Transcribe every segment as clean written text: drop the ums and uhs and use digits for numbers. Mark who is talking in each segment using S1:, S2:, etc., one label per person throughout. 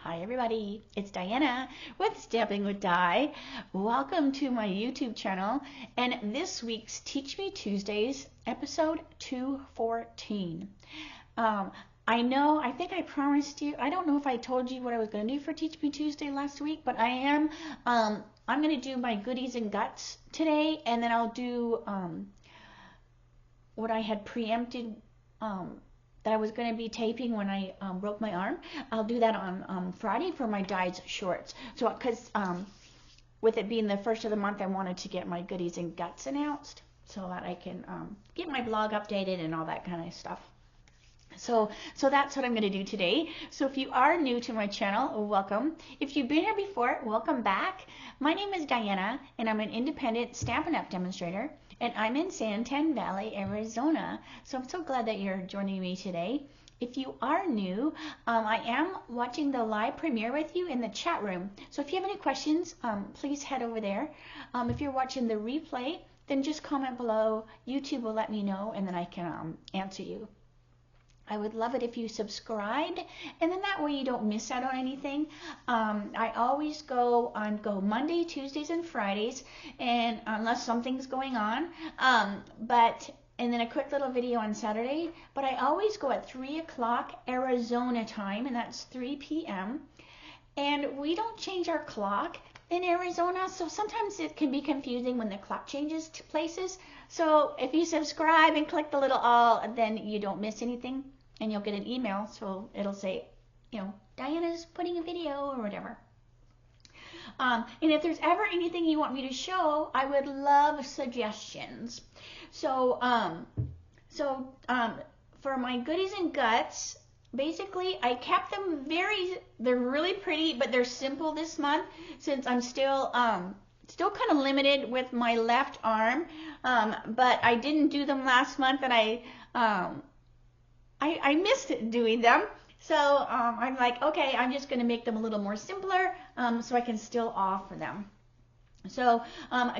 S1: Hi everybody, it's Diana with Stamping with Di. Welcome to my YouTube channel and this week's Teach Me Tuesdays, episode 214. I think I promised you, I don't know if I told you what I was going to do for Teach Me Tuesday last week, but I'm going to do my goodies and guts today, and then I'll do what I had preempted that I was going to be taping when I broke my arm. I'll do that on Friday for my Di's shorts. So, because with it being the first of the month, I wanted to get my goodies and guts announced so that I can get my blog updated and all that kind of stuff. So that's what I'm going to do today. So if you are new to my channel, welcome. If you've been here before, welcome back. My name is Diana, and I'm an independent Stampin' Up! Demonstrator, and I'm in Santan Valley, Arizona. So I'm so glad that you're joining me today. If you are new, I am watching the live premiere with you in the chat room. So if you have any questions, please head over there. If you're watching the replay, then just comment below. YouTube will let me know, and then I can answer you. I would love it if you subscribed, and then that way you don't miss out on anything. I always go Monday, Tuesdays, and Fridays, and unless something's going on, and then a quick little video on Saturday. But I always go at 3 o'clock Arizona time, and that's 3 p.m. And we don't change our clock in Arizona, so sometimes it can be confusing when the clock changes to places. So if you subscribe and click the little all, then you don't miss anything, and you'll get an email, so it'll say, Diana's putting a video or whatever. And if there's ever anything you want me to show, I would love suggestions. So for my goodies and guts, basically I kept them they're really pretty, but they're simple this month since I'm still kind of limited with my left arm. But I didn't do them last month, and I missed doing them. So I'm like, okay, I'm just going to make them a little more simpler so I can still offer them. So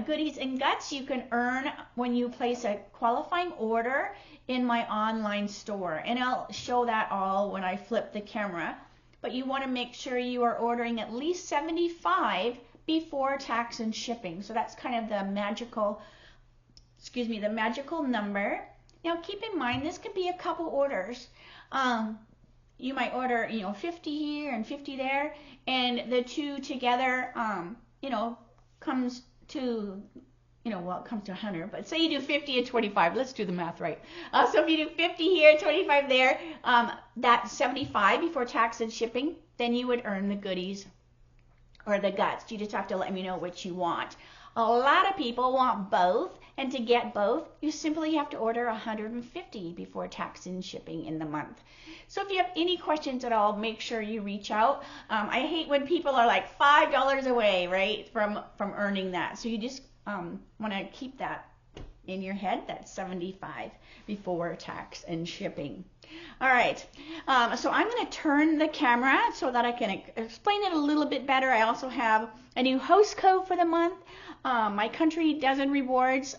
S1: goodies and guts you can earn when you place a qualifying order in my online store. And I'll show that all when I flip the camera. But you want to make sure you are ordering at least 75 before tax and shipping. So that's kind of the magical number. Now keep in mind, this could be a couple orders. You might order, 50 here and 50 there, and the two together, comes to, it comes to 100. But say you do 50 and 25. Let's do the math right. So if you do 50 here, 25 there, that's 75 before tax and shipping. Then you would earn the goodies or the guts. You just have to let me know which you want. A lot of people want both, and to get both, you simply have to order 150 before tax and shipping in the month. So if you have any questions at all, make sure you reach out. I hate when people are like $5 away, right, from earning that. So you just want to keep that in your head. That's 75 before tax and shipping. All right, so I'm going to turn the camera so that I can explain it a little bit better. I also have a new host code for the month. My country dozen rewards.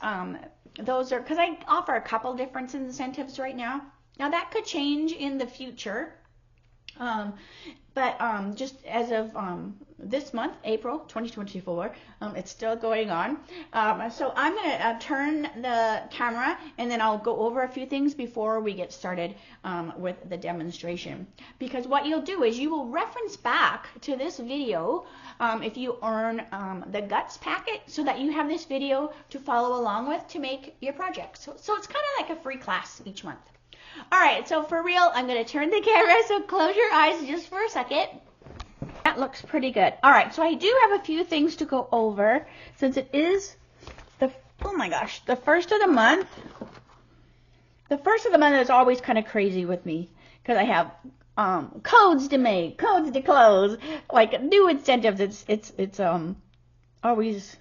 S1: Those are because I offer a couple different incentives right now. Now that could change in the future, but just as of this month, April 2024, it's still going on. So I'm going to turn the camera, and then I'll go over a few things before we get started with the demonstration. Because what you'll do is you will reference back to this video if you earn the guts packet, so that you have this video to follow along with to make your project. So it's kind of like a free class each month. All right, so for real, I'm going to turn the camera, so close your eyes just for a second. That looks pretty good. All right, so I do have a few things to go over since it is the first of the month. The first of the month is always kind of crazy with me because I have codes to make, codes to close, like new incentives. It's always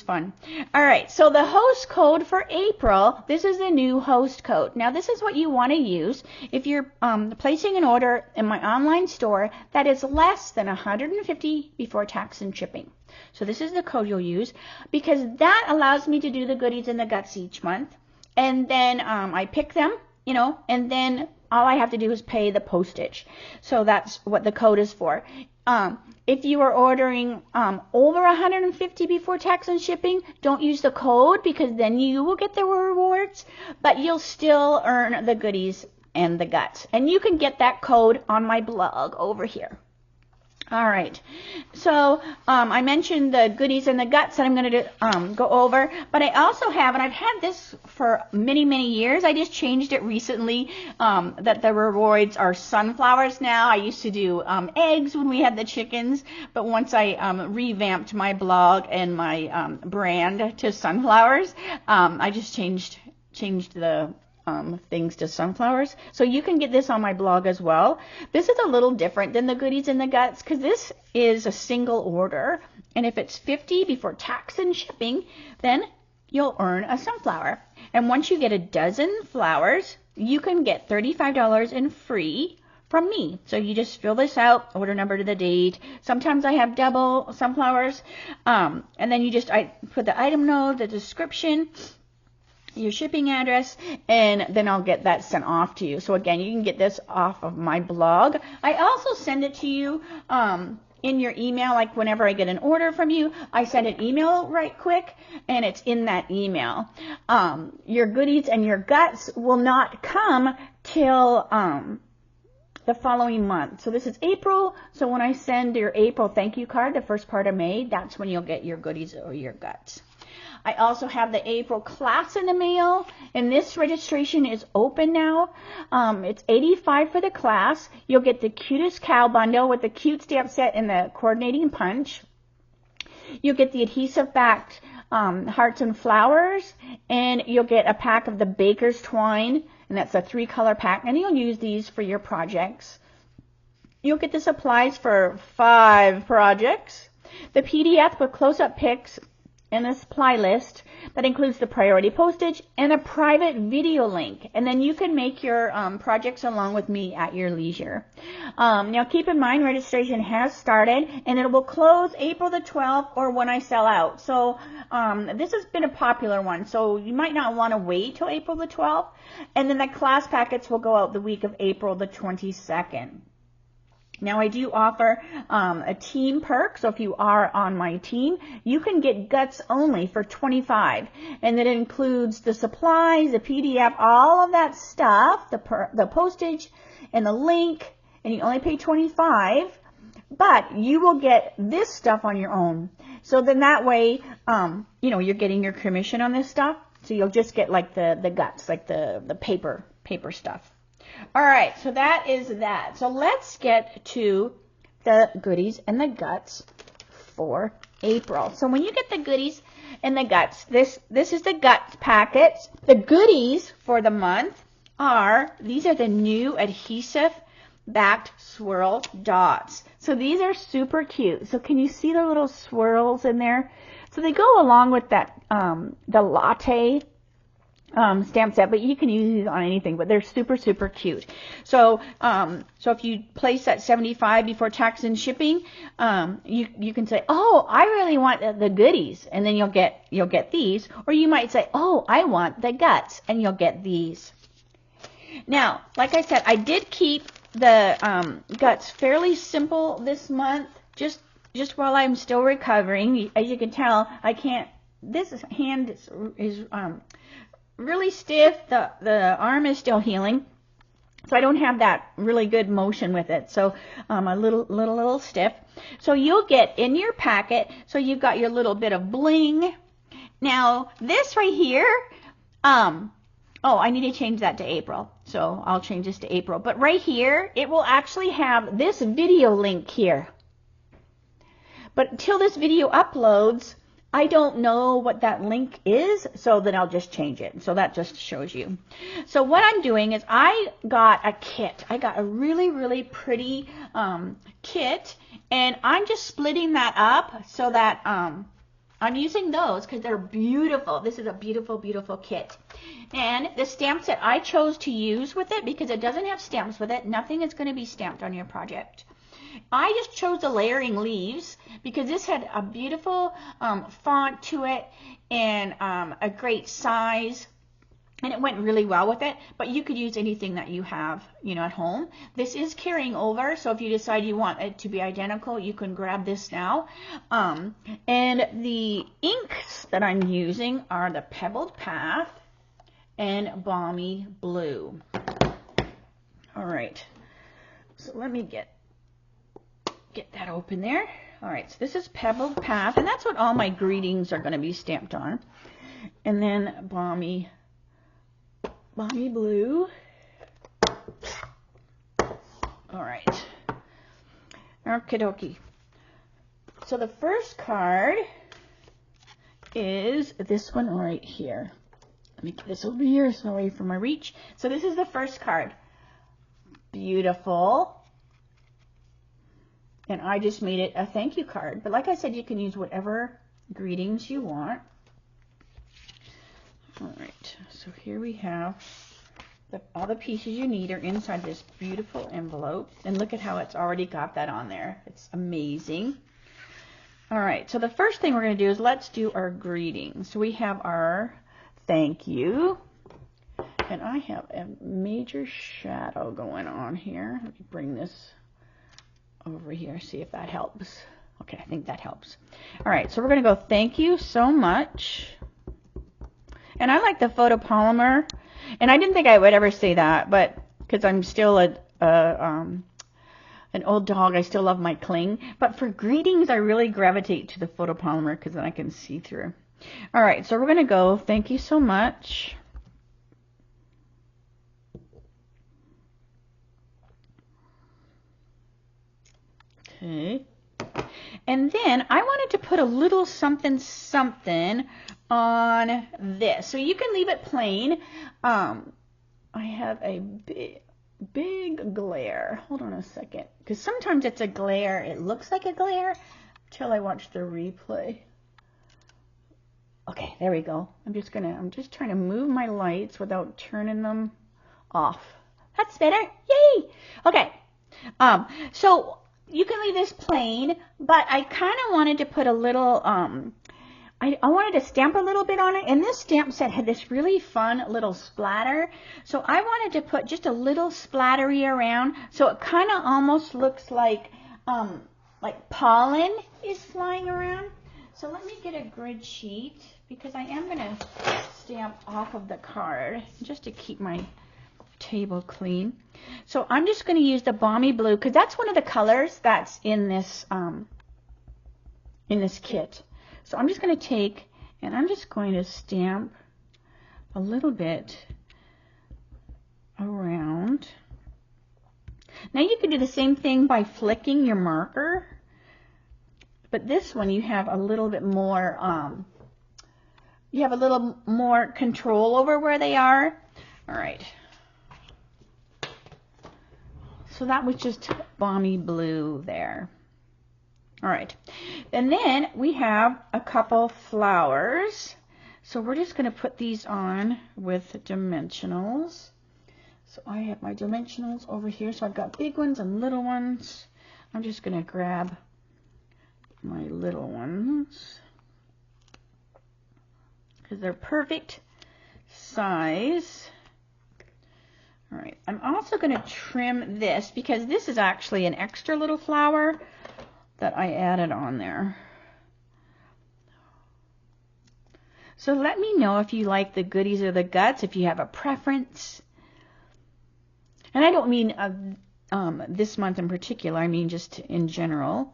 S1: fun. All right, so the host code for April, this is the new host code. Now, this is what you want to use if you're placing an order in my online store that is less than 150 before tax and shipping. So this is the code you'll use because that allows me to do the goodies and the guts each month. And then I pick them, and then all I have to do is pay the postage. So that's what the code is for. If you are ordering over 150 before tax and shipping, don't use the code because then you will get the rewards, but you'll still earn the goodies and the guts. And you can get that code on my blog over here. All right, so I mentioned the goodies and the guts that I'm going to go over, but I also have, and I've had this for many, many years. I just changed it recently that the rewards are sunflowers now. I used to do eggs when we had the chickens, but once I revamped my blog and my brand to sunflowers, I just changed the things to sunflowers. So you can get this on my blog as well. This is a little different than the goodies and the guts because this is a single order. And if it's 50 before tax and shipping, then you'll earn a sunflower. And once you get a dozen flowers, you can get $35 in free from me. So you just fill this out, order number to the date. Sometimes I have double sunflowers. And then I put the item node, the description, your shipping address, and then I'll get that sent off to you. So again, you can get this off of my blog. I also send it to you in your email, like whenever I get an order from you, I send an email right quick, and it's in that email. Your goodies and your guts will not come till the following month. So this is April, so when I send your April thank you card, the first part of May, that's when you'll get your goodies or your guts. I also have the April class in the mail, and this registration is open now. It's $85 for the class. You'll get the cutest cow bundle with the cute stamp set and the coordinating punch. You'll get the adhesive backed hearts and flowers, and you'll get a pack of the baker's twine, and that's a 3-color pack, and you'll use these for your projects. You'll get the supplies for 5 projects. The PDF with close-up pics and a supply list that includes the priority postage and a private video link. And then you can make your projects along with me at your leisure. Now keep in mind registration has started and it will close April the 12th or when I sell out. So this has been a popular one. So you might not want to wait till April the 12th. And then the class packets will go out the week of April the 22nd. Now I do offer a team perk, so if you are on my team, you can get guts only for $25, and it includes the supplies, the PDF, all of that stuff, the postage, and the link, and you only pay $25, but you will get this stuff on your own. So then that way, you're getting your commission on this stuff, so you'll just get like the guts, like the paper stuff. All right, so that is that. So let's get to the goodies and the guts for April. So when you get the goodies and the guts, this is the guts packet. The goodies for the month these are the new adhesive backed swirl dots. So these are super cute. So can you see the little swirls in there? So they go along with that the latte stamp set, but you can use these on anything, but they're super, super cute. So if you place that $75 before tax and shipping, you can say, oh, I really want the goodies, and then you'll get these, or you might say, oh, I want the guts, and you'll get these. Now, like I said, I did keep the guts fairly simple this month, just while I'm still recovering. As you can tell, this hand is really stiff. The arm is still healing, so I don't have that really good motion with it. So a little stiff. So you'll get in your packet. So you've got your little bit of bling. Now this right here. Oh, I need to change that to April. So I'll change this to April. But right here, it will actually have this video link here. But until this video uploads, I don't know what that link is, so then I'll just change it. So that just shows you. So what I'm doing is I got a kit. I got a really, really pretty kit, and I'm just splitting that up so that I'm using those because they're beautiful. This is a beautiful, beautiful kit. And the stamp set I chose to use with it because it doesn't have stamps with it. Nothing is going to be stamped on your project. I just chose the layering leaves because this had a beautiful font to it and a great size. and it went really well with it, but you could use anything that you have, you know, at home. This is carrying over, so if you decide you want it to be identical, you can grab this now. And the inks that I'm using are the Pebbled Path and Balmy Blue. All right, so let me get that open there. All right, so this is Pebbled Path, and that's what all my greetings are going to be stamped on. And then Balmy Blue. All right. Okie dokie. So the first card is this one right here. Let me get this over here so away from my reach. So this is the first card. Beautiful. And I just made it a thank you card. But like I said, you can use whatever greetings you want. All right, so here we have all the pieces you need are inside this beautiful envelope. And look at how it's already got that on there. It's amazing. All right, so the first thing we're going to do is let's do our greetings. So we have our thank you. And I have a major shadow going on here. Let me bring this over here, see if that helps. Okay, I think that helps. All right, so we're going to go thank you so much. And I like the photopolymer, and I didn't think I would ever say that, but because I'm still an old dog, I still love my cling. But for greetings, I really gravitate to the photopolymer because then I can see through. All right, so we're going to go thank you so much. Okay. And then I wanted to put a little something something on this. So you can leave it plain. I have a big glare. Hold on a second. Because sometimes it's a glare. It looks like a glare until I watch the replay. Okay, there we go. I'm just trying to move my lights without turning them off. That's better. Yay! Okay. So you can leave this plain, but I kind of wanted to put a little, I wanted to stamp a little bit on it, and this stamp set had this really fun little splatter, so I wanted to put just a little splattery around, so it kind of almost looks like pollen is flying around. So let me get a grid sheet, because I am going to stamp off of the card, just to keep my table clean. So I'm just going to use the Balmy Blue because that's one of the colors that's in this kit. So I'm just going to take and I'm just going to stamp a little bit around. Now you can do the same thing by flicking your marker, but this one you have a little bit more control over where they are. All right. So that was just Balmy Blue there. All right. And then we have a couple flowers. So we're just going to put these on with dimensionals. So I have my dimensionals over here. So I've got big ones and little ones. I'm just going to grab my little ones because they're perfect size. All right, I'm also going to trim this because this is actually an extra little flower that I added on there. So let me know if you like the goodies or the guts, if you have a preference. And I don't mean this month in particular, I mean just in general.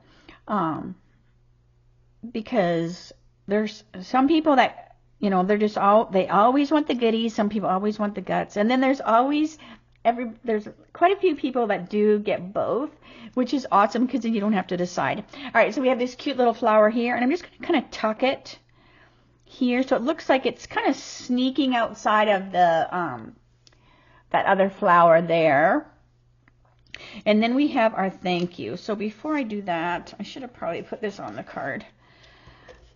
S1: Because there's some people that, you know, they always want the goodies. Some people always want the guts. And then there's quite a few people that do get both, which is awesome because then you don't have to decide. All right, so we have this cute little flower here, and I'm just going to kind of tuck it here so it looks like it's kind of sneaking outside of the that other flower there. And then we have our thank you. So before I do that, I should have probably put this on the card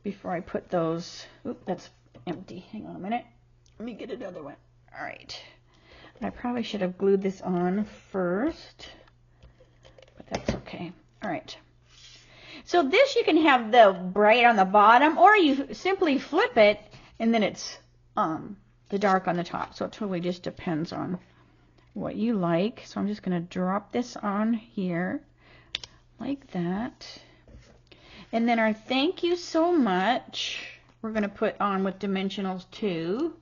S1: before I put those. Oop, that's empty. Hang on a minute. Let me get another one. All right. I probably should have glued this on first, but that's okay. All right. So this you can have the bright on the bottom, or you simply flip it and then it's the dark on the top. So it totally just depends on what you like. So I'm just going to drop this on here like that. And then our thank you so much, we're going to put on with dimensionals too.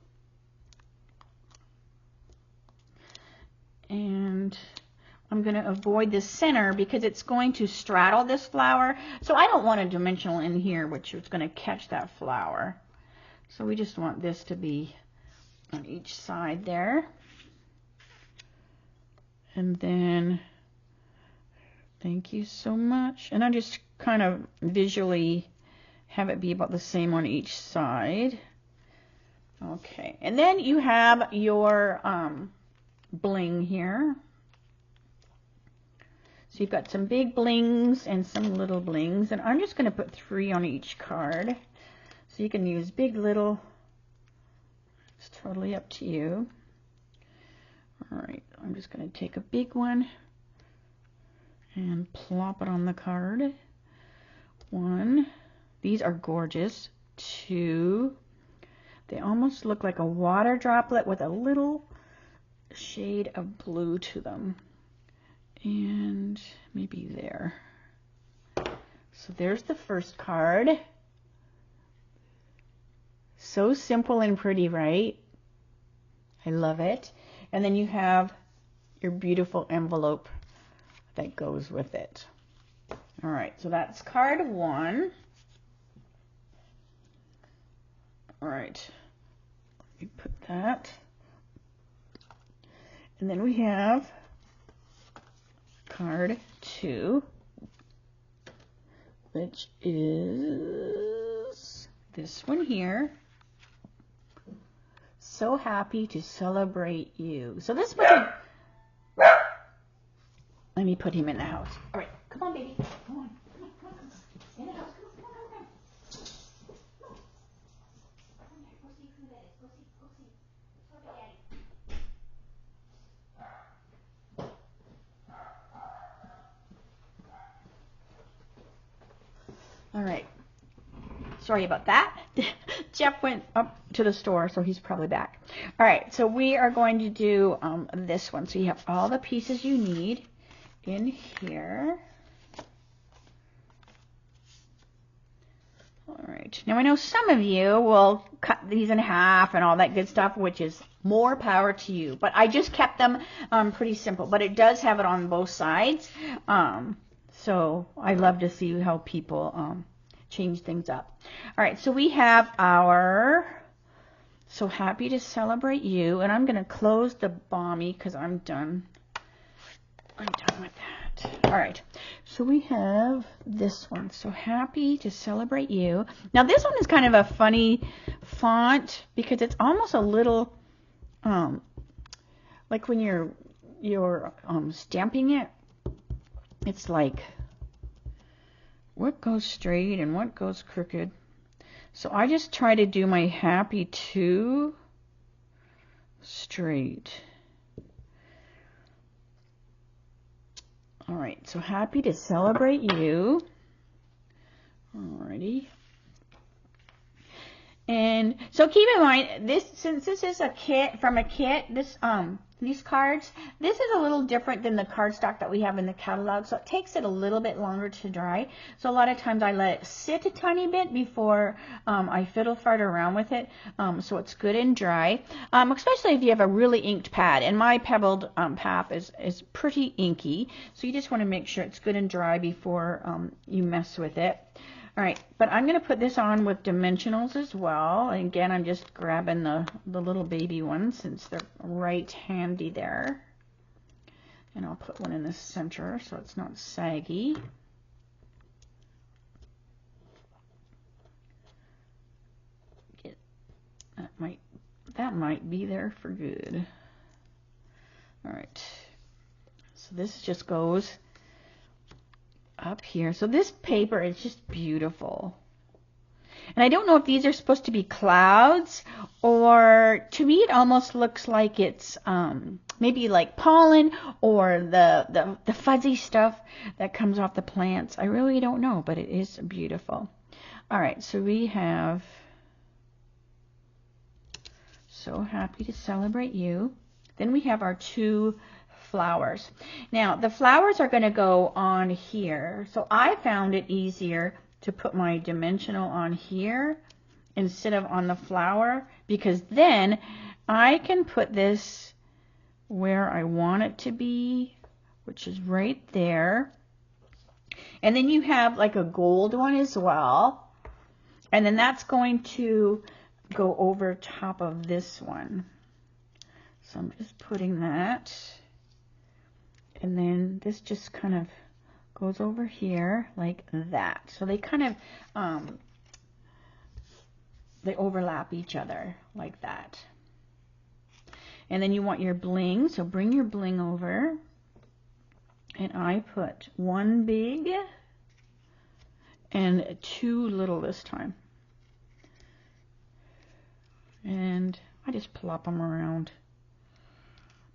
S1: And I'm going to avoid the center because it's going to straddle this flower. So I don't want a dimensional in here which is going to catch that flower. So we just want this to be on each side there. And then thank you so much. And I just kind of visually have it be about the same on each side. Okay. And then you have your bling here. So you've got some big blings and some little blings, and I'm just going to put 3 on each card. So you can use big, little, it's totally up to you. All right, I'm just going to take a big one and plop it on the card. 1, these are gorgeous. 2, they almost look like a water droplet with a little shade of blue to them. And maybe there. So there's the first card. So simple and pretty, right? I love it. And then you have your beautiful envelope that goes with it. All right, so that's card 1. All right, let me put that. And then we have card 2, which is this one here. So happy to celebrate you. So this was a... Let me put him in the house. All right, come on, baby. Come on. Come on, come on, come on. In the house. Come on, come on, come on. Come on. Come on, go see who that is. Go see. Go see. Let's go to Daddy. All right. Sorry about that. Jeff went up to the store, so he's probably back. All right, so we are going to do this one. So you have all the pieces you need in here. All right. Now I know some of you will cut these in half and all that good stuff, which is more power to you. But I just kept them pretty simple. But it does have it on both sides. So I love to see how people change things up. All right, so we have our so happy to celebrate you, and I'm going to close the Balmy because I'm done. I'm done with that. All right, so we have this one, so happy to celebrate you. Now this one is kind of a funny font because it's almost a little like when you're stamping it, it's like what goes straight and what goes crooked. So I just try to do my happy to straight. All right, so happy to celebrate you. Alrighty. And so keep in mind, this, since this is a kit from a kit, this these cards, this is a little different than the cardstock that we have in the catalog, so it takes it a little bit longer to dry. So a lot of times I let it sit a tiny bit before I fiddle fart around with it, so it's good and dry, especially if you have a really inked pad. And my pebbled pad is pretty inky, so you just want to make sure it's good and dry before you mess with it. All right, but I'm going to put this on with dimensionals as well. And again, I'm just grabbing the little baby ones since they're right handy there. And I'll put one in the center so it's not saggy. That might be there for good. All right, so this just goes up here. So this paper is just beautiful. And I don't know if these are supposed to be clouds, or to me it almost looks like it's maybe like pollen or the fuzzy stuff that comes off the plants. I really don't know, but it is beautiful. All right, so we have So happy to celebrate you. Then we have our 2 flowers. Now, the flowers are going to go on here. So I found it easier to put my dimensional on here instead of on the flower, because then I can put this where I want it to be, which is right there. And then you have like a gold one as well. And then that's going to go over top of this one. So I'm just putting that. And then this just kind of goes over here like that. So they kind of, they overlap each other like that. And then you want your bling, so bring your bling over. And I put 1 big and 2 little this time. And I just plop them around.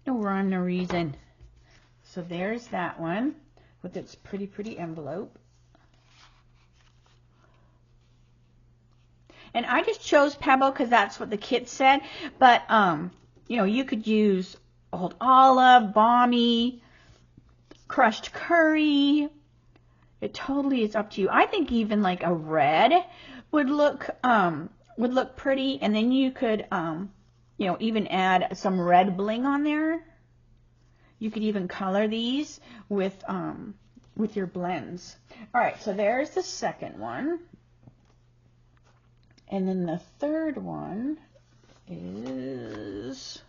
S1: No rhyme, no reason. So there's that one with its pretty envelope. And I just chose Pebble because that's what the kit said. But, you know, you could use Old Olive, Balmy, crushed curry. It totally is up to you. I think even like a red would look pretty, and then you could you know, even add some red bling on there. You could even color these with your blends. All right, so there's the second one. And then the third one is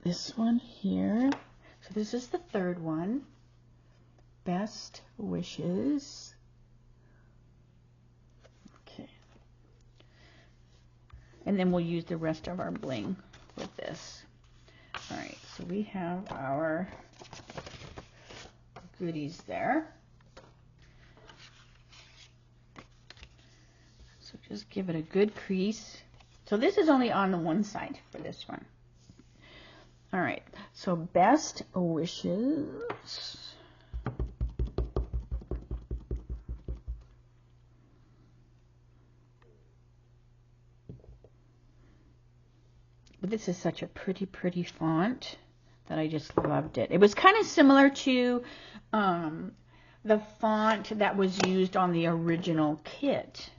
S1: this one here. So this is the third one. Best wishes. Okay. And then we'll use the rest of our bling with this. All right, so we have our goodies there. So just give it a good crease. So this is only on the one side for this one. All right, so best wishes. But this is such a pretty font that I just loved it. It was kind of similar to the font that was used on the original kit.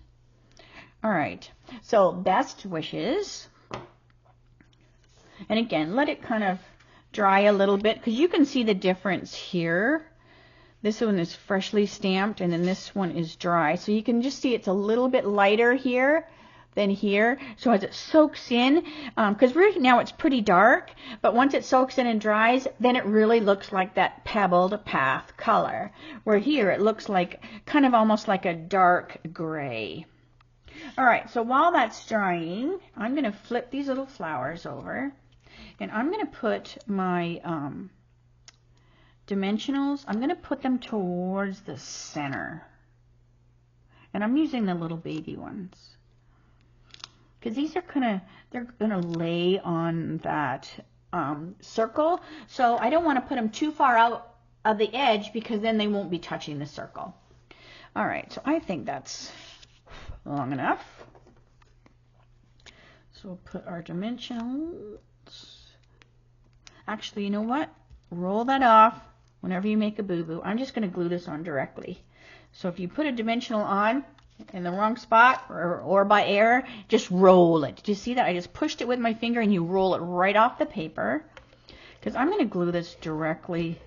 S1: All right, so best wishes. And again, let it kind of dry a little bit, because you can see the difference here. This one is freshly stamped, and then this one is dry. So you can just see it's a little bit lighter here than here. So as it soaks in, because right now it's pretty dark, but once it soaks in and dries, then it really looks like that pebbled path color. Where here it looks like kind of almost like a dark gray. All right, so while that's drying, I'm going to flip these little flowers over, and I'm going to put my dimensionals, I'm going to put them towards the center. And I'm using the little baby ones, because these are they're going to lay on that circle. So I don't want to put them too far out of the edge, because then they won't be touching the circle. All right, so I think that's long enough. So we'll put our dimensionals. Actually, you know what? Roll that off whenever you make a boo-boo. I'm just going to glue this on directly. So if you put a dimensional on in the wrong spot or by error, just roll it. Do you see that? I just pushed it with my finger, and you roll it right off the paper, because I'm going to glue this directly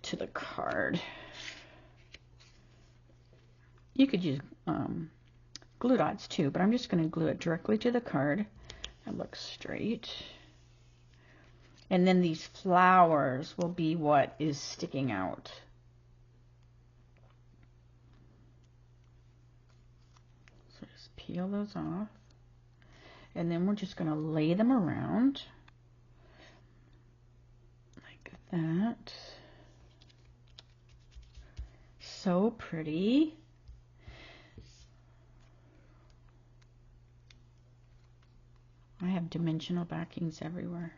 S1: to the card. You could use glue dots too, but I'm just going to glue it directly to the card. That looks straight. And then these flowers will be what is sticking out. So just peel those off. And then we're just going to lay them around like that. So pretty. I have dimensional backings everywhere.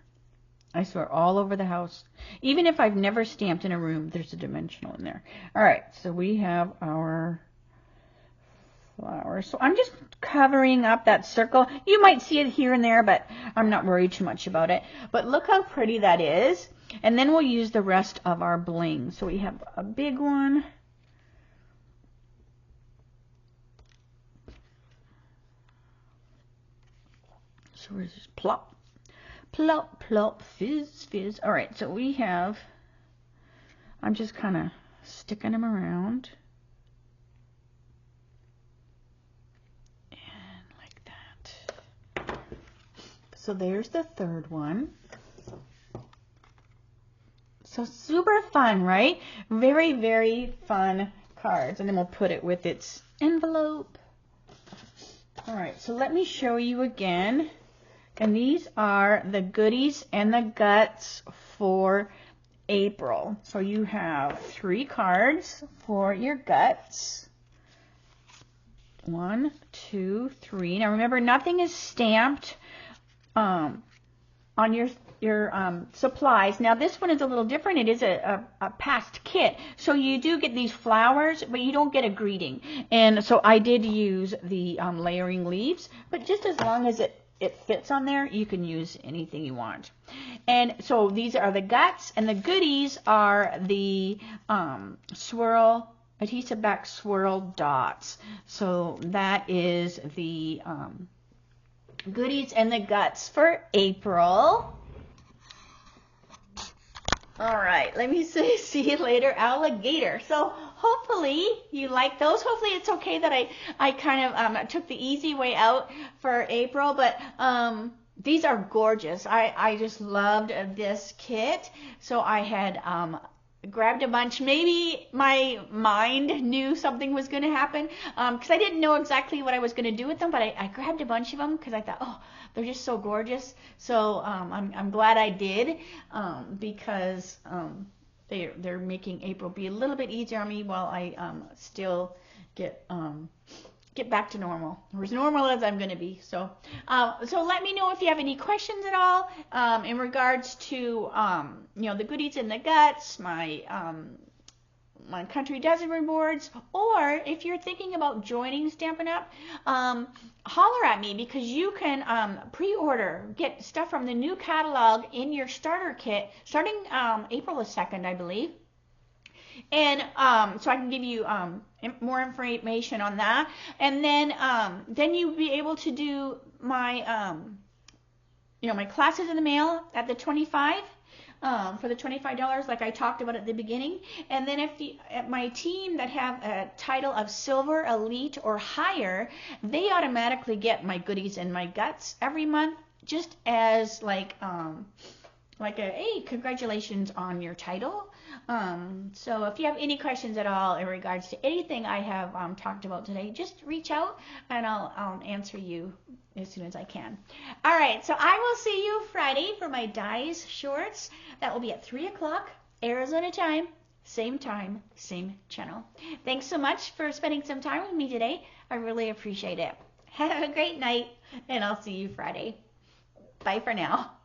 S1: I swear, all over the house. Even if I've never stamped in a room, there's a dimensional in there. All right, so we have our flowers. So I'm just covering up that circle. You might see it here and there, but I'm not worried too much about it. But look how pretty that is. And then we'll use the rest of our bling. So we have a big one. So where's this? Plop, plop, plop, fizz, fizz. All right, so we have, I'm just kind of sticking them around. And like that. So there's the third one. So super fun, right? Very, very fun cards. And then we'll put it with its envelope. All right, so let me show you again. And these are the goodies and the guts for April. So you have 3 cards for your guts. 1, 2, 3. Now remember, nothing is stamped on your supplies. Now this one is a little different. It is a past kit. So you do get these flowers, but you don't get a greeting. And so I did use the layering leaves, but just as long as it fits on there, you can use anything you want. And so these are the guts, and the goodies are the swirl, adhesive back swirl dots. So that is the goodies and the guts for April. All right, let me say, see you later, alligator. So hopefully you like those. Hopefully it's okay that I kind of took the easy way out for April, but these are gorgeous. I just loved this kit. So I had grabbed a bunch. Maybe my mind knew something was going to happen because I didn't know exactly what I was going to do with them, but I grabbed a bunch of them because I thought, oh, they're just so gorgeous. So I'm glad I did because they're making April be a little bit easier on me while I still get back to normal, or as normal as I'm going to be. So so let me know if you have any questions at all in regards to the goodies and the guts, my country dozen rewards, or if you're thinking about joining Stampin' Up, holler at me, because you can pre-order, get stuff from the new catalog in your starter kit starting April the 2nd, I believe. And so I can give you more information on that, and then you'll be able to do my my classes in the mail at the $25 for the $25, like I talked about at the beginning. And then if my team that have a title of Silver, Elite, or higher, they automatically get my goodies and my guts every month, just as like hey, congratulations on your title. So if you have any questions at all in regards to anything I have talked about today, just reach out and I'll answer you as soon as I can. All right, so I will see you Friday for my Dies shorts. That will be at 3 o'clock Arizona time, same channel. Thanks so much for spending some time with me today. I really appreciate it. Have a great night, and I'll see you Friday. Bye for now.